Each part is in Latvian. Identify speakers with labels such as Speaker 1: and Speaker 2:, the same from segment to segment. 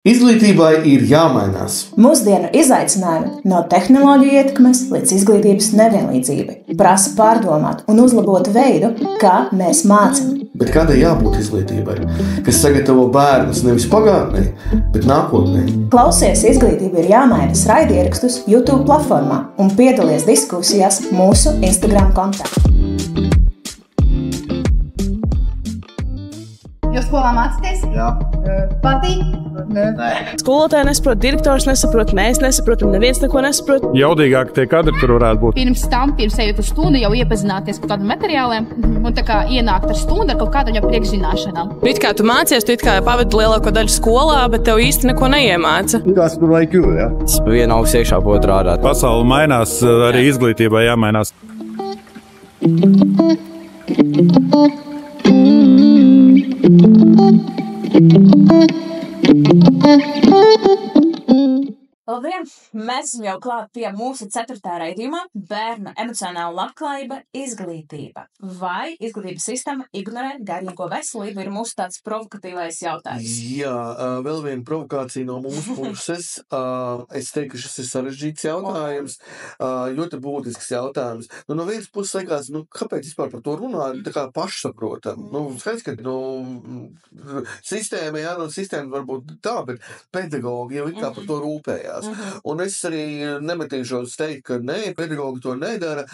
Speaker 1: Izglītībai ir jāmainās.
Speaker 2: Mūsdienu izaicinājumi no tehnoloģiju ietekmes līdz izglītības nevienlīdzībai prasa pārdomāt un uzlabot veidu, kā mēs mācām.
Speaker 1: Bet kādai jābūt izglītībai, kas sagatavo bērnus nevis pagātnē, bet nākotnē?
Speaker 2: Klausies Izglītība ir jāmaina raidierakstus YouTube platformā un piedalies diskusijās mūsu Instagram kontā.
Speaker 3: Jūs skolā mācāties?
Speaker 4: Jā.
Speaker 3: Patīk?
Speaker 4: Nē.
Speaker 5: Skolotāji nesaprot, direktors nesaprot, mēs nesaprotam, neviens neko nesaprot.
Speaker 6: Jaudīgāk tie kadri tur varētu būt.
Speaker 3: Pirms ejot uz stundu, jau iepazināties ar kādiem materiāliem un tā kā ienākt ar stundu ar kaut kādām priekšzināšanām.
Speaker 5: It kā tu mācies, tu it kā pavadi lielāko daļu skolā, bet tev īsti neko neiemāca.
Speaker 4: Tas tur like you, ja?
Speaker 7: Tas viena augs iekšā, otru ārā.
Speaker 6: Pasaule mainās, arī izglītībai jāmainās.
Speaker 2: Labdien! Mēs esam jau klāt pie mūsu 4. raidījumā Bērnu emocionāla labklājība izglītība. Vai izglītības sistēma ignorē garīgo veselību ir mūsu tāds provokatīvais jautājums.
Speaker 1: Jā, vēl viena provokācija no mūsu puses. Es teiktu, ka šis ir sarežģīts jautājums, ļoti būtisks jautājums. No vienas puses liekas, kāpēc vispār par to runāt, tā kā pašsaprotam. Skaidrs, ka sistēma, sistēma varbūt tā, bet pedagogi jau it kā par to rūpējās. Un es arī nemetīšos teikt, ka nē, pedagogi to nedara,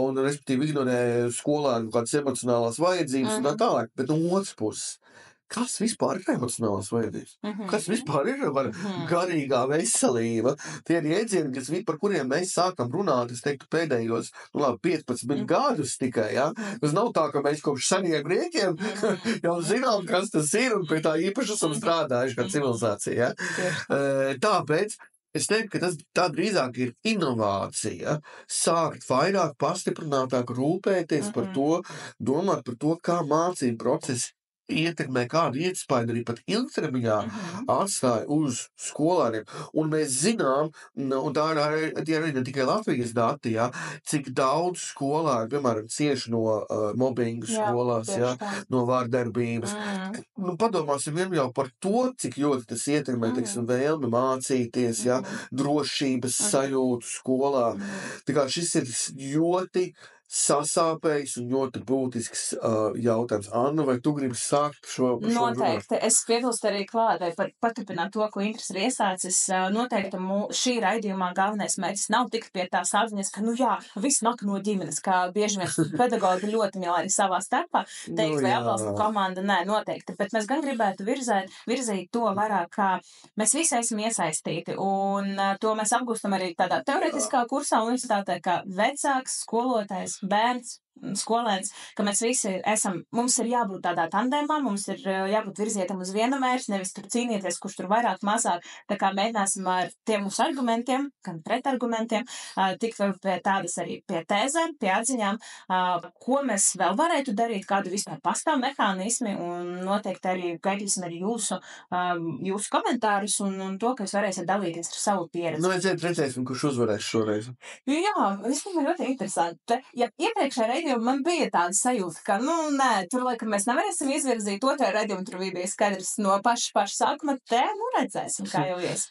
Speaker 1: un respektīvi ignorē skolēnu kādas emocionālās vajadzības un tā tālāk. Bet no otras puses, kas vispār ir emocionālās vajadzības? Kas vispār ir garīgā veselība? Tie ir jēdzieni, par kuriem mēs sākam runāt, es teiktu, pēdējos 15 gadus tikai. Ja? Tas nav tā, ka mēs kopš seniem grieķiem jau zinām, kas tas ir, un pie tā īpaši esam strādājuši kā civilizācija. Ja? Tāpēc es teiktu, ka tā drīzāk ir inovācija, sākt vairāk, pastiprinātāk rūpēties par to, domāt par to, kā mācību procesi ietekmē, kādu iespaidu arī pat ilgtermiņā atstāja uz skolēniem. Un mēs zinām, un tā ir arī ne tikai Latvijas dati, ja, cik daudz skolēni, piemēram, cieši no mobbinga skolās, ja, no vārdarbības. Padomāsim jau par to, cik ļoti tas ietekmē, vēlmi mācīties, ja, drošības sajūtu skolā. Tā kā šis ir ļoti sasāpējis un ļoti būtisks jautājums. Anna, vai tu gribi sākt šo
Speaker 2: Noteikti. Es piebilstu arī klāt, vai paturpināt to, ko Intris ir iesācis. Noteikti šī raidījumā galvenais mērķis nav tikt pie tās apziņas, ka, viss nāk no ģimenes, kā bieži vien pedagogi ļoti mīl arī savā starpā teikt, vai atbalsta komanda. Nē, noteikti. Bet mēs gan gribētu virzīt to vairāk, kā mēs visi esam iesaistīti. Un to mēs apgūstam arī tādā teoretiskā kursā universitātē, kā vecāks, skolotājs, bērns, skolēns, ka mēs visi mums ir jābūt tādā tandēmā, mums ir jābūt virzietam uz vienu mērķi, nevis tur cīnīties, kurš tur vairāk, mazāk, tā kā mēģināsim ar tiem mūsu argumentiem, gan pretargumentiem, tikt pie tādas arī pie tēzēm, pie atziņām, ko mēs vēl varētu darīt, kādu vispār pastāv mehānismi, un noteikti arī gaidīsim arī jūsu komentārus un to, ka jūs varēsiet dalīties ar savu pieredzi.
Speaker 1: Redzēsim, kurš uzvarēs šoreiz.
Speaker 2: Jā, vispār ļoti interesanti. Ja iepriekšējā raidījumā man bija tāda sajūta, ka, nē, tur laikam mēs nevarēsim izvirzīt otrā raidījuma, tur bija skaidrs no paša sākuma, redzēsim, kā jau ies.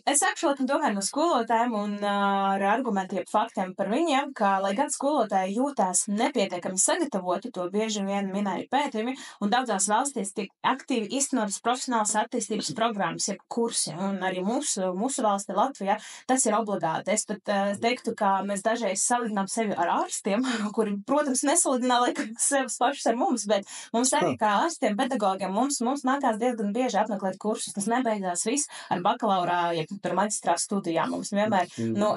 Speaker 2: Es sākšu laikam tomēr no skolotājiem un ar argumentiem, faktiem par viņiem, ka, lai gan skolotāji jūtās nepietiekami sagatavoti, to bieži vien minēja pētījumi, un daudzās valstīs tiek aktīvi īstenotas profesionālas attīstības programmas, jeb kursi, un arī mūsu valsti Latvijā tas ir obligāti. Es pat teiktu, ka mēs dažreiz salīdzinām sevi ar ārstiem, kuri, protams, nesalīdzinā laikam sevis pašus ar mums, bet mums arī kā ārstiem, pedagogiem, mums nākās diezgan bieži apmeklēt kursus. Tas nebeidzās viss ar bakalaurā, ja tur maģistrā studijām. Mums vienmēr,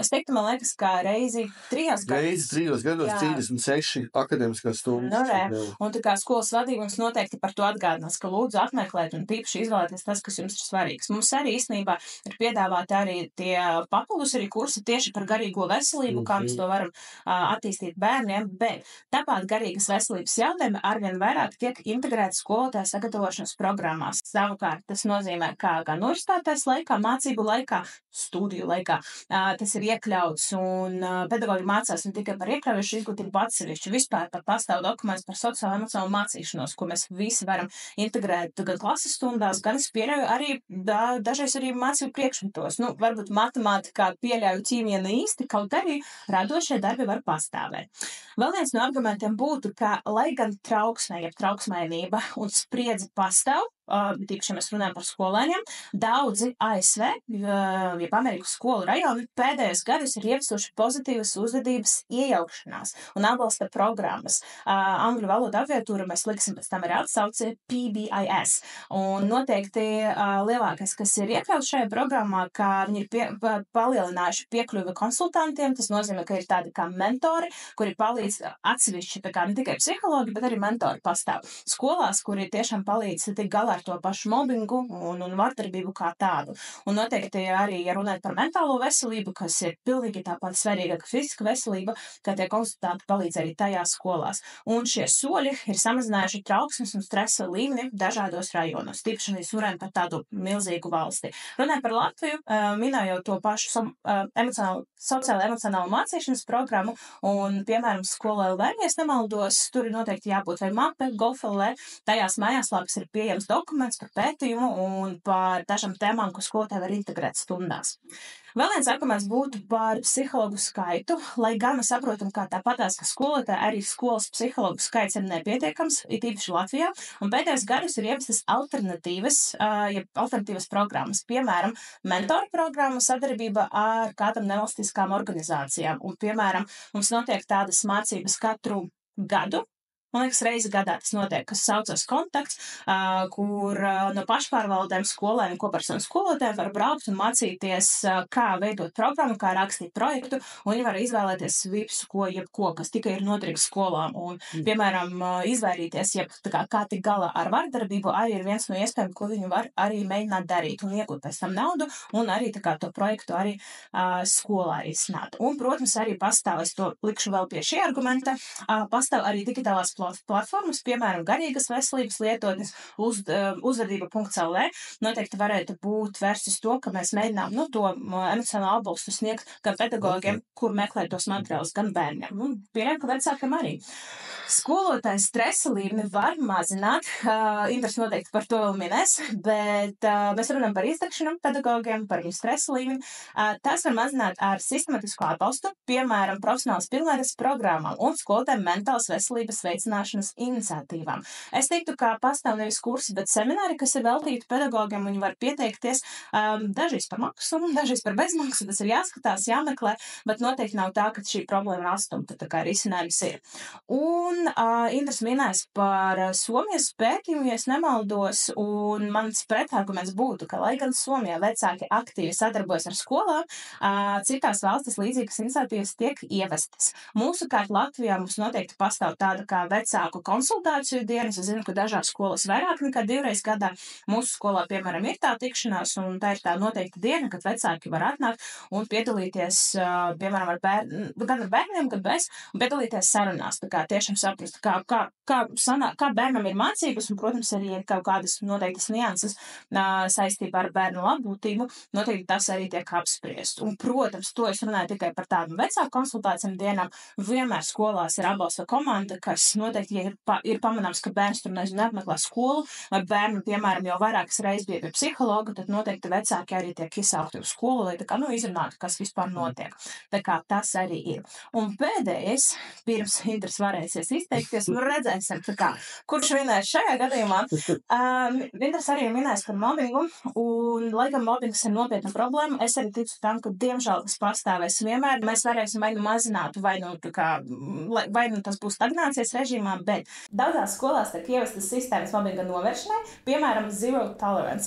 Speaker 2: es teiktu, man liekas, kā reizi 3 gados.
Speaker 1: Reizi 3 gados 36 akadēmiskās stundas.
Speaker 2: Un tā kā skolas vadības noteikti par to atgādinās, ka lūdzu apmeklēt un tīpaši izvēlēties tas, kas jums ir svarīgs. Mums arī īstenībā ir piedāvāti arī tie papildus arī kursi tieši par garīgo veselību, kā mēs to varam attīstīt bērniem, Bet tāpat garīgas veselības jautājumi arvien vairāk tiek integrēti skolotāju sagatavošanas programmās. Savukārt tas nozīmē, kā gan universitātes laikā, mācību laikā, studiju laikā tas ir iekļauts un pedagoģi mācās ne tikai par iekļaujušu izglītību atsevišķi. Vispār pat pastāv dokuments par sociālo emocionālo mācīšanos, ko mēs visi varam integrēt gan klases stundās, gan es pieļauju arī dažreiz arī mācību priekšmetos. Varbūt matemātikā pieļauju ķīmija ne īsti, kaut arī radošie darbi var pastāvēt. Vēl viens no argumentiem būtu, ka, lai gan trauksmē, jeb trauksmainība un spriedzi pastāv, tīpaši, ja mēs runājam par skolēniem, daudzi ASV, jeb Amerikas skolu rajoni, pēdējos gadus ir ievesuši pozitīvas uzvedības iejaukšanās un atbalsta programmas. Angļu valodu abreviatūru mēs liksim pēc tam arī atsauci PBIS. Un noteikti lielākais, kas ir iekļauts šajā programmā, ka viņi ir palielinājuši piekļuvi konsultantiem, tas nozīmē, ka ir tādi kā mentori, kuri palīdz atsevišķi, tā kā ne tikai psihologi, bet arī mentori pastāv skolās, kuri tiešām palīdz tik galā ar to pašu mobbingu un vardarbību kā tādu. Un noteikti arī, ja runāt par mentālo veselību, kas ir pilnīgi tāpat svarīga, ka fiziska veselība, ka tie konsultanti palīdz arī tajās skolās. Un šie soļi ir samazinājuši trauksmes un stresa līmeni dažādos rajonos. Tīpaši mēs runājam par tādu milzīgu valsti. Runājot par Latviju, minējot to pašu sociālo emocionālu mācīšanas programmu un, piemēram, Skola LV, ja es nemaldos, tur ir noteikti jābūt vai mape, Golf LV, tajās mājaslapās ir pieejams dokuments par pētījumu un par dažām tēmām, ko skolotāji var integrēt stundās. Vēl viens arguments būtu par psihologu skaitu, lai gan mēs saprotam, kā tāpatās, ka skolotāji arī skolas psihologu skaits ir nepietiekams, it īpaši Latvijā, un pēdējos gadus ir ievestas alternatīvas programmas, piemēram, mentoru programma sadarbība ar kādam nevalstiskām organizācijām, un, piemēram, mums notiek tādas mācības katru gadu. Man liekas, reizi gadā tas notiek, kas saucas kontakts, kur no pašpārvaldēm skolēm un koparsonas skolotēm var braukt un mācīties, kā veidot programmu, kā rakstīt projektu, un viņi var izvēlēties visu, jebko, kas tikai ir noderīgs skolām. Un, piemēram, izvairīties, kā tik galā ar vardarbību, arī ir viens no iespējām, ko viņi var arī mēģināt darīt un iegūt pēc tam naudu, un arī to projektu arī skolā izsnāt. Un, protams, arī pastāv, es to likšu vēl pie šī argumenta, pastāv arī digitālās platformas, piemēram, garīgas veselības lietotnes, uzvedība.lv, noteikti varētu būt vērsts to, ka mēs mēģinām to emocionālu atbalstu sniegt gan pedagogiem, kur meklēt tos materiālus, gan bērniem. Un pieņem, ka vecākiem arī. Skolotājs stresa līmeni var mazināt, Indras noteikti par to vēl minēs, bet mēs runājam par izdegšanu pedagogiem, par viņu stresa līmeni. Tas var mazināt ar sistematisku atbalstu, piemēram, profesionālas pilnvērtības programmām un skolotājiem mentālas veselības veicināšanas iniciatīvām. Es teiktu, ka pastāv nevis kursi, bet semināri, kas ir veltīti pedagogiem, viņi var pieteikties dažreiz par maksu, dažreiz par bezmaksu, tas ir jāskatās, jāmeklē, bet noteikti nav tā, ka šī problēma ir astumta, tā kā risinājums ir. Un Indras minēs par Somijas pētījumu, ja es nemaldos, un mans pretarguments būtu, ka, lai gan Somijā vecāki aktīvi sadarbojas ar skolām, citās valstis līdzīgas iniciatīvas tiek ievestas. Mūsukārt Latvijā mums noteikti pastāv tāda kā vecāku konsultāciju dienas. Es zinu, ka dažās skolas vairāk nekā 2 reizes gadā. Mūsu skolā, piemēram, ir tā tikšanās, un tā ir tā noteikta diena, kad vecāki var atnākt un piedalīties, piemēram, gan ar bērniem, gan bez, un piedalīties sarunās. Tā kā tiešām saprast, kā bērnam ir mācības, un, protams, arī ir kaut kādas noteiktas nianses saistībā ar bērnu labbūtību, noteikti tas arī tiek apspriest. Un, protams, to es runāju tikai par tādām vecāku konsultācijām dienām. Vienmēr skolās ir atbalsta komanda, kas noteikti, ja ir pamanāms, ka bērns tur neapmeklē skolu, vai bērnu, piemēram, jau vairākas reizes bija pie psihologa, tad noteikti vecāki arī tiek izsaukti uz skolu, lai izrunātu, kas vispār notiek. Tā kā tas arī ir. Un pēdējais, pirms Indras varēsies izteikties, redzēsim, kurš minēs šajā gadījumā. Indras arī minēs par mobbingu, un, lai gan mobbings ir nopietna problēma, es arī ticu tam, ka, diemžēl, tas pastāvēs vienmēr. Mēs varēsim vai nu mazināt, vai nu tas būs stagnācijas režīmā, bet daudzās skolās tiek ievestas sistēmas mobbinga novēršanai, piemēram, Zero Tolerance,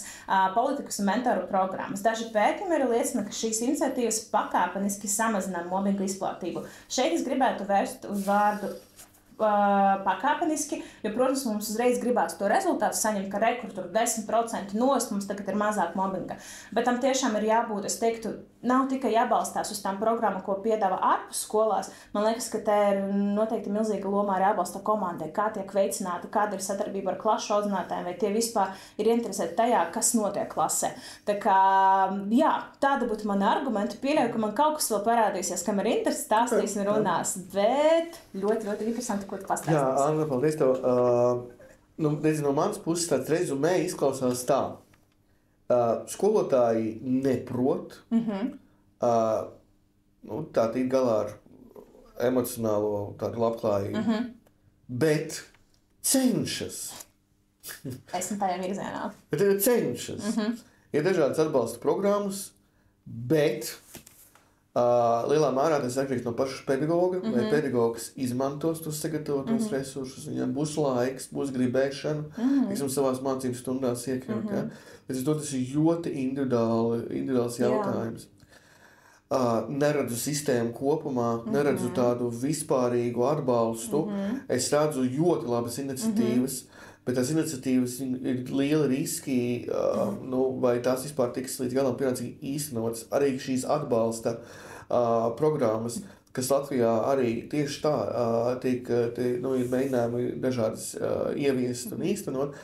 Speaker 2: politikas un mentoru programmas. Daži pētījumi arī liecina, ka šīs iniciatīvas pakāpeniski samazina mobbingu izplatību. Šeit es gribētu vērst uz vārdu pakāpeniski, jo, protams, mums uzreiz gribās to rezultātu saņemt, ka tur 10% nost, mums tagad ir mazāk mobbinga. Bet tam tiešām ir jābūt, es teiktu, nav tikai jābalstās uz tām programmām, ko piedāvā ārpus skolās. Man liekas, ka te ir noteikti milzīga loma arī atbalsta komandai, kā tiek veicināta, kāda ir sadarbība ar klašu audzinātājiem, vai tie vispār ir interesēti tajā, kas notiek klasē. Tā kā, jā, tāda būtu mana argumenta. Pieļauju, ka man kaut kas vēl parādīsies, kam ir interesi, stāstīsim, runās, bet ļoti, ļoti interesanti, ko tu pastāstīsi.
Speaker 1: Jā, Anna, paldies tev. Nezinu, no manas puses tāds rezumē izklausās tā. Skolotāji neprot, tā tīt galā ar emocionālo tādu labklājību, bet cenšas.
Speaker 2: Esmu tajā virzienā.
Speaker 1: Bet ir cenšas. Ir dažādas atbalsta programmas, bet lielā mērā tas atkarīgs no paša pedagoga, vai pedagogs izmantos tos sagatavotos resursus, viņam būs laiks, būs gribēšana, savās mācības stundās iekļaut. Ja? Es domāju, tas ir ļoti individuāls jautājums. Neredzu sistēmu kopumā, neredzu tādu vispārīgu atbalstu. Es redzu ļoti labas iniciatīvas, bet tās iniciatīvas ir lieli riski, vai tās vispār tiks līdz galam pienācīgi īstenotas. Arī šīs atbalsta programmas, kas Latvijā arī tieši tā ir mēģinājumi dažādas ieviest un īstenot.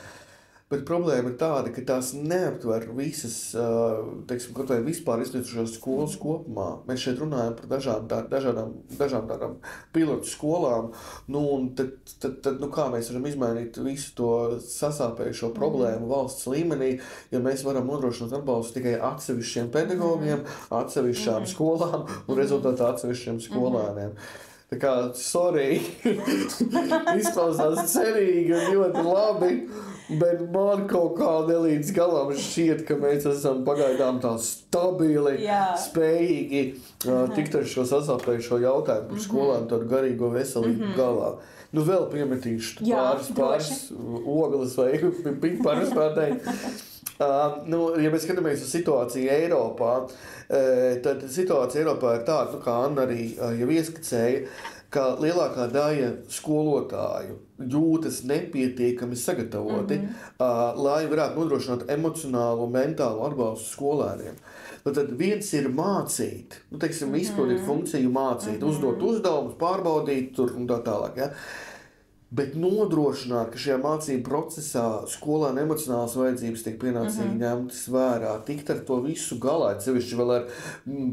Speaker 1: Bet problēma ir tāda, ka tās neaptver visas, kaut vai vispār izglītošās skolas kopumā. Mēs šeit runājam par dažādām tādām pilotu skolām, un tad kā mēs varam izmainīt visu to sasāpējušo problēmu valsts līmenī, ja mēs varam nodrošināt atbalstu tikai atsevišķiem pedagogiem, atsevišķām skolām un rezultātā atsevišķiem skolēniem. Tā kā, sorry, izklausās cerīgi un ļoti labi, bet man kaut kā nelīdz galam šķiet, ka mēs esam pagaidām tā stabili, spējīgi tikt ar šo sasāpējušo jautājumu par skolām tādu garīgo veselību galā. Vēl piemetīšu pāris ogles vai piparus pārteikt. Ja mēs skatāmies uz situāciju Eiropā, tad situācija Eiropā ir tāda, kā Anna arī jau ieskicēja, ka lielākā daļa skolotāju jūtas nepietiekami sagatavoti, lai varētu nodrošināt emocionālu un mentālu atbalstu skolēniem. Tad viens ir mācīt, izpildīt funkciju mācīt, uzdot uzdevumus, pārbaudīt tur un tā tālāk. Ja? Bet nodrošināt, ka šajā mācību procesā skolēnu emocionālas vajadzības tiek pienācīgi ņemtas vērā, tikt ar to visu galā, sevišķi vēl ar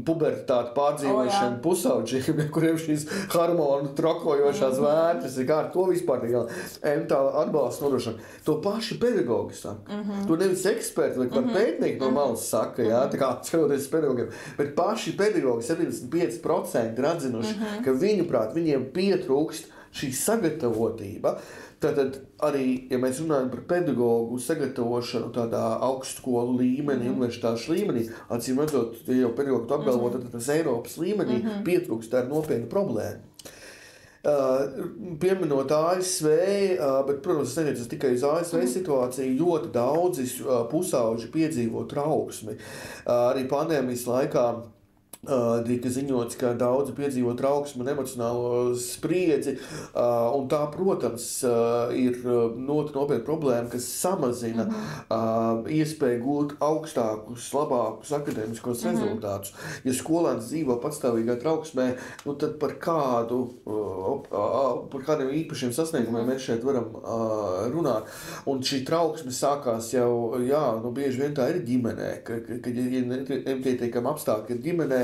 Speaker 1: pubertāti pārdzīvojušiem pusauģiem, kuriem šīs hormonu trokojošās vērtības ir kā ar to vispār tiek galā. Mentāla atbalsta nodrošināt. To paši pedagogi saka. To nevis eksperti vai kādi pētnieki no malas saka, tā kā skatoties pedagogiem, bet paši pedagogi 75% ir atzinuši, ka viņuprāt, viņiem pietrūkst šī sagatavotība. Tātad arī, ja mēs runājam par pedagogu sagatavošanu tādā augstskolu līmenī, universitāšu līmenī, acīm redzot, ja jau pedagogu apgalvot, tad tas Eiropas līmenī pietrūkst, tā ir nopietna problēma. Pieminot ASV, bet, protams, es netiecas tikai uz ASV situāciju, ļoti daudzi pusauģi piedzīvo trauksmi. Arī pandēmijas laikā tika ziņots, ka daudzi piedzīvo trauksmi un emocionālo spriedzi, un tā, protams, ir nopietna problēma, kas samazina iespēju gūt augstākus, labākus akadēmiskos rezultātus. Ja skolēns dzīvo patstāvīgā trauksmē, tad par kādiem īpašiem sasniegumiem mēs šeit varam runāt. Un šī trauksme sākās jau, bieži vien tā ir ģimenē, kad ir nepietiekami apstākļi ir ģimenē,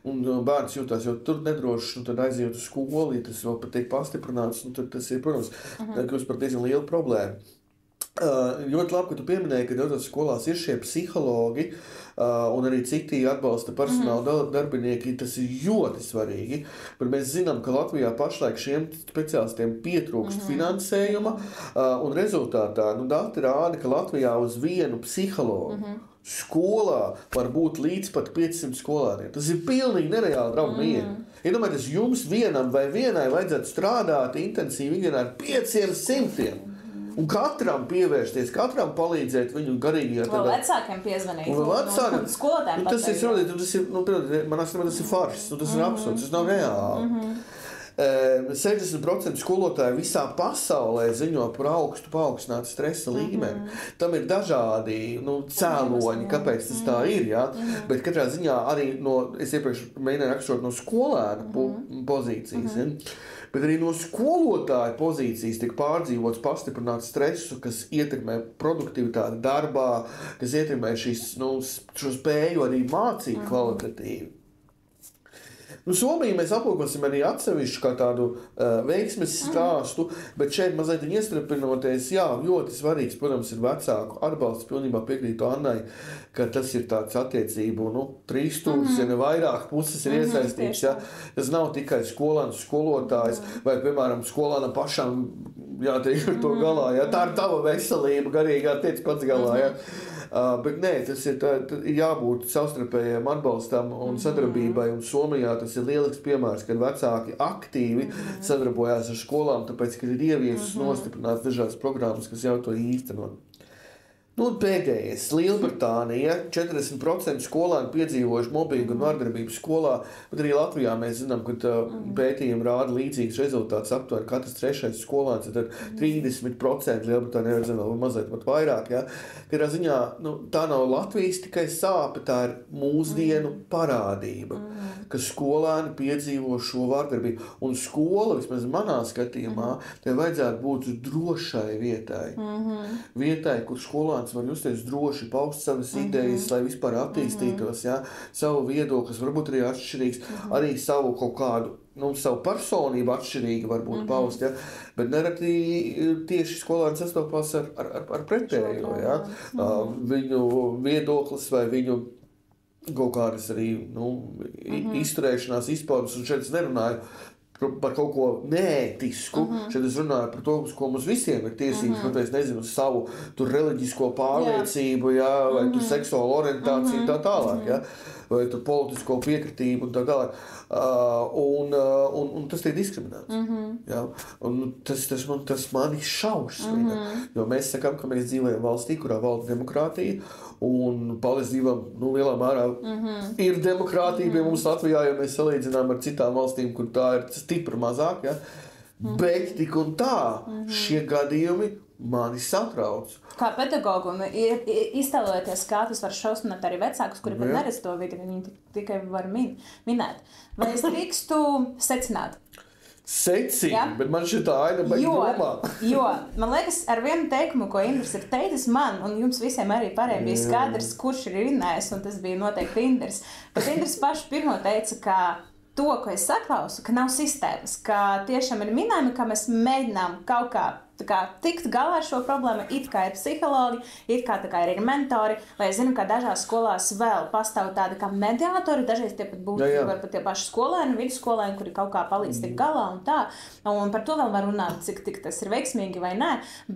Speaker 1: un bērns jūtās jau tur nedrošs, tad aiziet uz skolu, ja tas vēl pat tiek pastiprināts, tad tas ir, protams, kļūst par diezgan lielu problēmu. Ļoti labi, ka tu pieminēji, ka daudzās skolās ir šie psihologi un arī citi atbalsta personāla darbinieki. Tas ir ļoti svarīgi, bet mēs zinām, ka Latvijā pašlaik šiem speciālistiem pietrūkst finansējuma, un rezultātā dati rāda, ka Latvijā uz vienu psihologu skolā var būt līdz pat 500 skolēniem. Tas ir pilnīgi nereāli, draugi mīļi. Iedomājieties, jums vienam vai vienai vajadzētu strādāt intensīvi ikdienā ar 500. Un katram pievērsties, katram palīdzēt viņu garīgajā tādā...
Speaker 2: Vēl vecākiem piezvanīt.
Speaker 1: Un vecākiem.
Speaker 2: Skolotājiem
Speaker 1: tas ir, man tas ir farss, tas ir absurds, tas nav reāli. 60% skolotāju visā pasaulē ziņo par augstu paaugstinātu stresa līmeni. Tam ir dažādi cēloņi, kāpēc tas tā ir. Ja? Bet katrā ziņā arī es iepriekš mēģināju raksturot no skolēna pozīcijas. Ja? Bet arī no skolotāja pozīcijas tika pārdzīvots pastiprināts stresu, kas ietekmē produktivitāti darbā, kas ietekmē šo spēju arī mācīt kvalitatīvi. Somiju mēs aplūkosim arī atsevišķu kā tādu veiksmes stāstu, bet šeit mazliet iestrepinoties, ļoti svarīgs, protams, ir vecāku atbalsts. Pilnībā piekrītu Annai, ka tas ir tāds attiecību, 3 stūris, ja ne vairāk puses ir iesaistīts. Ja? Tas nav tikai skolēns, skolotājs vai, piemēram, skolēnam pašam jātiek ar to galā. Ja? Tā ir tava veselība, garīgā tiec pats galā. Ja? Bet nē, tas ir jābūt savstarpējiem atbalstam un sadarbībai, un Somijā tas ir lielisks piemērs, kad vecāki aktīvi sadarbojās ar skolām, tāpēc, ka ir ieviesus nostiprināts dažādas programmas, kas jau to īstenot. Pēdējais, Lielbritānija, 40% skolēni piedzīvojuši mobbingu un vardarbību skolā, bet arī Latvijā mēs zinām, ka pētījumi rāda līdzīgs rezultāts aptuveni katrs 3. skolēns, tad 30% Lielbritānijā ir vēl mazliet pat vairāk. Ja? Katrā ziņā tā nav Latvijas tikai sāpe, tā ir mūsdienu parādība, ka skolēni piedzīvo šo vardarbību. Un skola, vismaz manā skatījumā, tai vajadzētu būt drošai vietai. Vietai, kur skolēni var justies droši, paust savas idejas, lai vispār attīstītos, ja? Savu viedoklis, varbūt arī atšķirīgs, arī savu kaut kādu, savu personību atšķirīgi varbūt paust, ja? Bet nereti tieši skolēni sastopās ar pretējo, ja? Viņu viedoklis vai viņu kaut kādas arī izturēšanās, izpaudas, un šeit es nerunāju par kaut ko neētisku. Šeit es runāju par to, ko mums visiem ir tiesības, es nezinu, savu tur reliģisko pārliecību, ja, vai tur seksuālu orientāciju tā tālāk, ja, vai tur politisko piekritību un tā tālāk. Un tas tiek diskriminēts. Ja? Un tas mani šausmina. Jo mēs sakām, ka mēs dzīvojam valstī, kurā valda demokrātija, un paldies Dievam, lielā mērā ir demokrātija pie mums Latvijā, ja mēs salīdzinām ar citām valstīm, kur tā ir stipri mazāk. Ja? Bet tik un tā šie gadījumi mani satrauc.
Speaker 2: Kā pedagogu, un iztēloties, kā tas var šausmināt arī vecākus, kuri pat neredz to vidi, viņi tikai var minēt. Vai es drīkstu secināt?
Speaker 1: Bet man šī tā aina baigi domā.
Speaker 2: Jo, man liekas, ar vienu teikumu, ko Indrs ir teicis man, un jums visiem arī pārējiem bija skaidrs, kurš ir runājis, un tas bija noteikti Indrs. Bet Indrs paši pirmo teica, ka to, ko es saklausu, ka nav sistēmas, ka tiešām ir minējumi, ka mēs mēģinām kaut kā tikt galā ar šo problēmu, it kā ir psihologi, it kā ir mentori, vai es zinu, ka dažās skolās vēl pastāv tādi kā mediātori, dažreiz tie pat būtu varbūt tie paši skolēni, vidusskolēni, kuri kaut kā palīdz tikt galā un tā, un par to vēl var runāt, cik tas ir veiksmīgi vai nē,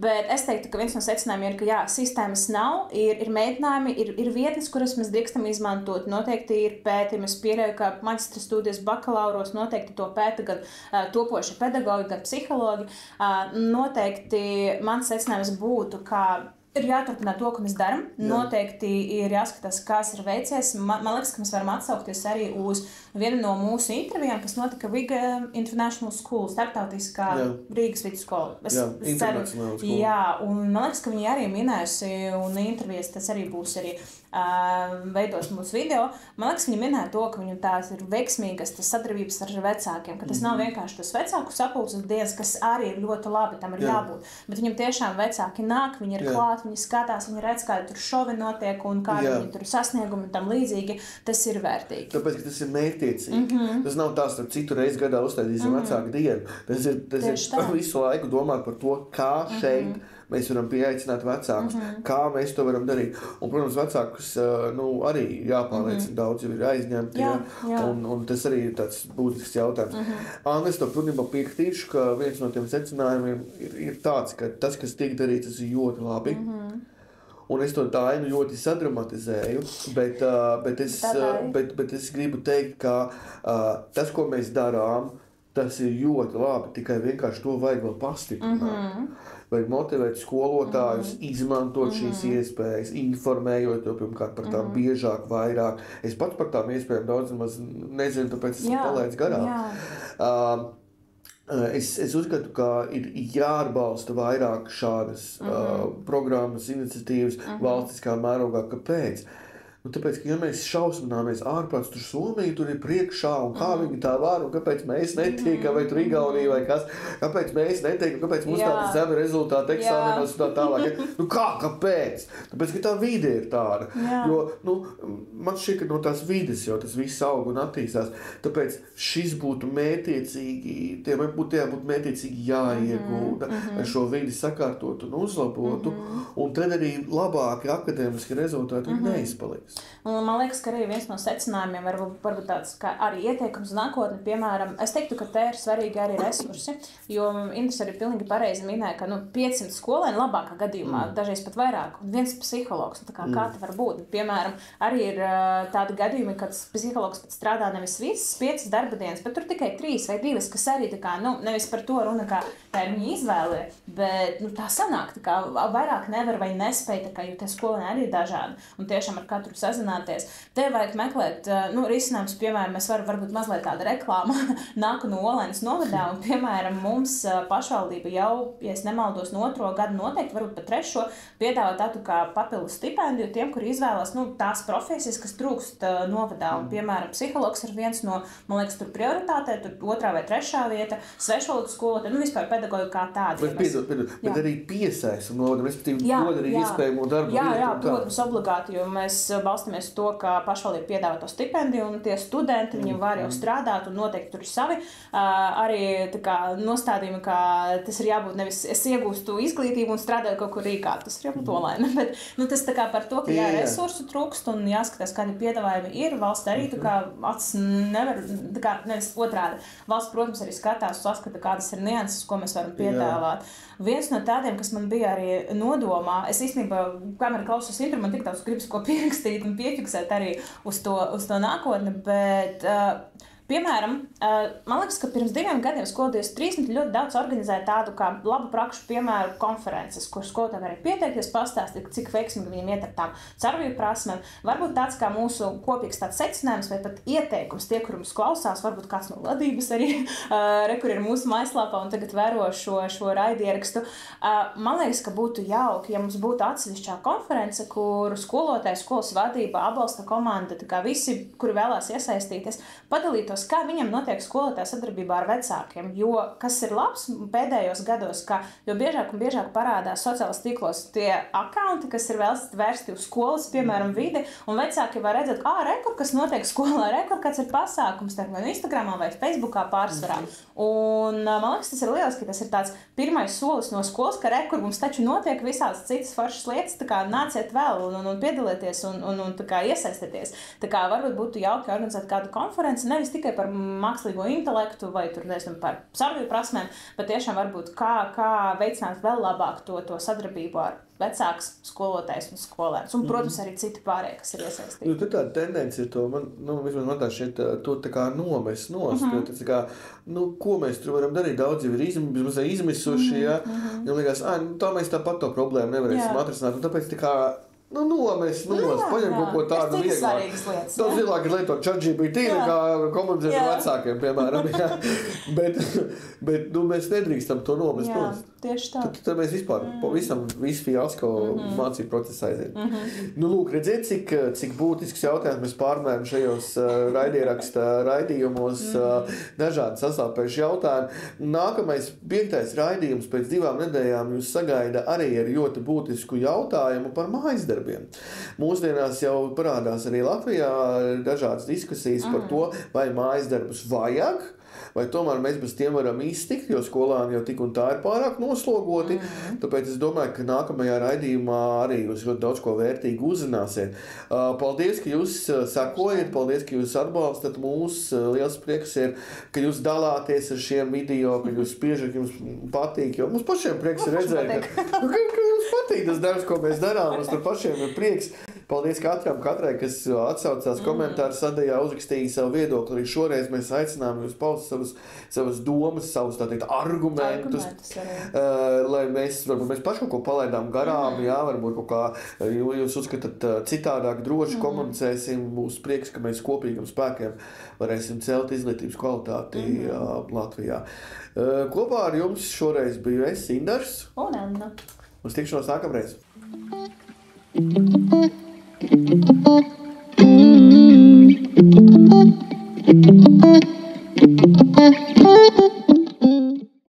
Speaker 2: bet es teiktu, ka viens no secinājumiem ir, ka sistēmas nav, ir mēģinājumi, ir vietnes, kuras mēs drīkstam izmantot, noteikti ir pētījumi, es pieļauju, ka maģistra studijas bakalauros noteikti to pēta gan topoši pedagogi, gan psihologi, noteikti mans secinājums būtu, ka ir jāturpina to, ko mēs darām. Noteikti ir jāskatās, kas ir veicies. Man liekas, ka mēs varam atsaukties arī uz vienu no mūsu intervijām, kas notika Riga International School, starptautiskā Rīgas vidusskola. Es ceru, un man liekas, ka viņi arī minējusi, un intervijas tas arī būs arī veidos mūsu video. Man liekas, viņi minēja to, ka viņu tās ir veiksmīgas tas sadarbības ar vecākiem, ka tas nav vienkārši tas vecāku sapulces dienas, kas arī ir ļoti labi, tam ir jābūt. Bet viņam tiešām vecāki nāk, viņi ir klāt, viņi skatās, viņi redz, kā tur šovi notiek un kā viņi tur sasniegumi un tam līdzīgi. Tas ir vērtīgi.
Speaker 1: Tāpēc, ka tas ir mērķtiecīgi. Tas nav tās, ka citu reizi gadā uztaisīsim vecāku dienu. Tas ir visu laiku domāt par to, kā šeit mēs varam pieaicināt vecākus, kā mēs to varam darīt. Un, protams, vecākus arī jāpārliecina daudz, jau ir aizņemti, un tas arī ir tāds būtisks jautājums. Anna, es to pilnībā piekritīšu, ka viens no tiem secinājumiem ir tāds, ka tas, kas tiek darīts, tas ir ļoti labi. Un es to tā ainu ļoti sadramatizēju, bet es gribu teikt, ka tas, ko mēs darām, tas ir ļoti labi, tikai vienkārši to vajag vēl pastiprināt. Vajag motivēt skolotājus, izmantot šīs iespējas, informējot to pirmkārt par tām biežāk, vairāk. Es pats par tām iespējām daudz maz nezinu, tāpēc esmu palaidis garām. Es uzskatu, ka ir jāatbalsta vairāk šādas programmas, iniciatīvas valstiskā mērogā. Kāpēc? Tāpēc, ka ja mēs šausmināmies ārprāts, tur Somija, tur ir priekšā, un kā viņi tā var, un kāpēc mēs netiekam, vai tur Igaunija, vai kas, kāpēc mēs netiekam, kāpēc mums tāda zemi rezultāti eksāmenos un tā tālāk. Kāpēc? Tāpēc, ka tā vide ir tāda. Jo, man šķiet, ka no tās vides jau tas viss aug un attīstās. Tāpēc šis būtu mērķiecīgi, tiem būtu jābūt mērķiecīgi jāiegūda, lai šo vidi sakārtotu un uzlabotu, un tad arī labāki akadēmiski rezultāti neizpaliks.
Speaker 2: Man liekas, ka arī viens no secinājumiem varbūt tāds, kā arī ieteikums nākotni, piemēram, es teiktu, ka te ir svarīgi arī resursi, jo Indus arī pilnīgi pareizi minēja, ka 500 skolēni labākā gadījumā, dažreiz pat vairāk, un viens psihologs, kā tā var būt. Piemēram, arī ir tādi gadījumi, kad psihologs pat strādā nevis visas 5 darba dienas, bet tur tikai 3 vai 2, kas arī nevis par to runa, kā tā ir viņa izvēle, bet tā sanāk, vairāk nevar vai nespēj, jo tie skolēni arī ir dažādi, un tiešām ar katru sazināties. Te vajag meklēt, risinājums, piemēram, mēs varbūt mazliet tāda reklāma nāku no Olainas novadā, un, piemēram, mums pašvaldība jau, ja es nemaldos, no 2. gadu noteikti, varbūt pat 3. piedāvā tādu kā papildus stipendiju tiem, kuri izvēlas, tās profesijas, kas trūkst novadā, un, piemēram, psihologs ir viens no, man liekas, tur prioritātē, tur 2. vai 3. vieta, svešvalodu skolotāji, vispār pedagoģi kā tādi.
Speaker 1: Bet arī piesaista novadam, respektīvi, dod arī iespējamo darbu.
Speaker 2: Jā, protams, obligāti, jo mēs balstamies to, ka pašvaldība piedāvā to stipendiju, un tie studenti, viņi var jau strādāt, un noteikti tur ir savi arī nostādījumi, ka tas ir jābūt nevis es iegūstu izglītību un strādāju kaut kur Rīgā, tas ir jābūt Olaina, bet tas par to, ka resursu trūkst un jāskatās, kādi piedāvājumi ir, valsts arī acis nevar, nevis otrādi. Valsts, protams, arī skatās, saskata, kādas ir nianses, ko mēs varam piedāvāt. Viens no tādiem, kas man bija arī nodomā, es īstenībā, kamēr klausos intro, man tik daudz gribas ko pierakstīt un piefiksēt arī uz to nākotni, bet, piemēram, man liekas, ka pirms 2 gadiem skoloties 30 ļoti daudz organizēja tādu kā labu prakšu piemēru konferences, kur skolotāji varēja pieteikties, pastāstīt, cik veiksmīgi viņiem iet ar tām caurvīju prasmēm. Varbūt tāds kā mūsu kopīgs tāds secinājums vai pat ieteikums tie, kur mums klausās, varbūt kāds no vadības arī, kur ir mūsu mājaslapā un tagad vēro šo raidierakstu. Man liekas, ka būtu jauki, ja mums būtu atsevišķā konference, kur skolotāji, skolas vadība, atbalsta komanda, visi, kuri vēlās iesaistīties, padalītos, kā viņam notiek skolotāja sadarbībā ar vecākiem, jo kas ir labs pēdējos gados, ka jo biežāk un biežāk parādās sociālajos tīklos tie akaunti, kas ir vērsti uz skolas, piemēram, vidi, un vecāki var redzēt, rekur, kas notiek skolā, rekur, kāds ir pasākums, vai Instagramā vai Facebookā pārsvarā. Un man liekas, tas ir lieliski, tas ir tāds pirmais solis no skolas, ka rekur mums taču notiek visādas citas foršas lietas, nāciet vēl un piedalieties un iesaistieties. Varbūt būtu jauki organizēt kādu konferenci, nevis tikai par mākslīgo intelektu vai par sarunu prasmēm, bet tiešām varbūt kā veicināt vēl labāk to sadarbību ar vecāks, skolotājs un skolēns. Un, protams, arī citi pārējie, kas ir iesaistīti.
Speaker 1: Tur tāda tendence ir to, man tā šeit to nomest nost, jo tas ko mēs tur varam darīt, daudz jau ir izmisuši, jo liekas, tā mēs tāpat to problēmu nevarēsim atrisināt, un tāpēc nomest nost, paņem kaut ko tādu vieglāk. Daudz vieglāk ir lietot ChatGPT, nekā komunicēt ar vecākiem, piemēram. Bet mēs nedrīkstam to nomest nost.
Speaker 2: Tieši tā.
Speaker 1: Tad mēs vispār visu fiasko mācību procesā aiziet. Lūk, redziet, cik būtisks jautājums mēs pārmēram šajos raidījumos, dažādi sasāpējuši jautājumi. Nākamais 5. raidījums pēc 2 nedēļām jūs sagaida arī ar ļoti būtisku jautājumu par mājasdarbiem. Mūsdienās jau parādās arī Latvijā dažādas diskusijas par to, vai mājasdarbus vajag, vai tomēr mēs bez tiem varam iztikt, jo skolāni jau tik un tā ir pārāk noslogoti. Tāpēc es domāju, ka nākamajā raidījumā arī jūs ļoti daudz ko vērtīgi uzzināsiet. Paldies, ka jūs sekojat, paldies, ka jūs atbalstat mūs. Liels prieks ir, ka jūs dalāties ar šiem video, ka jūs spiežat, ka jums patīk, jo mums pašiem prieks ir redzēt, ka jums patīk tas darbs, ko mēs darām, mums tur pašiem ir prieks. Paldies katrai, kas atsaucās komentāru sadaļā, uzrakstīja savu viedokli. Arī šoreiz mēs aicinām jūs paust savas domas, savus argumentus, lai mēs paši kaut ko palaidām garām, jā, varbūt kaut kā jūs uzskatāt citādāk, droši komunicēsim, būs prieks, ka mēs kopīgiem spēkiem varēsim celt izglītības kvalitāti Latvijā. Kopā ar jums šoreiz biju es, Indars.
Speaker 2: Un Anna.
Speaker 1: Uz tikšanos nākamreiz.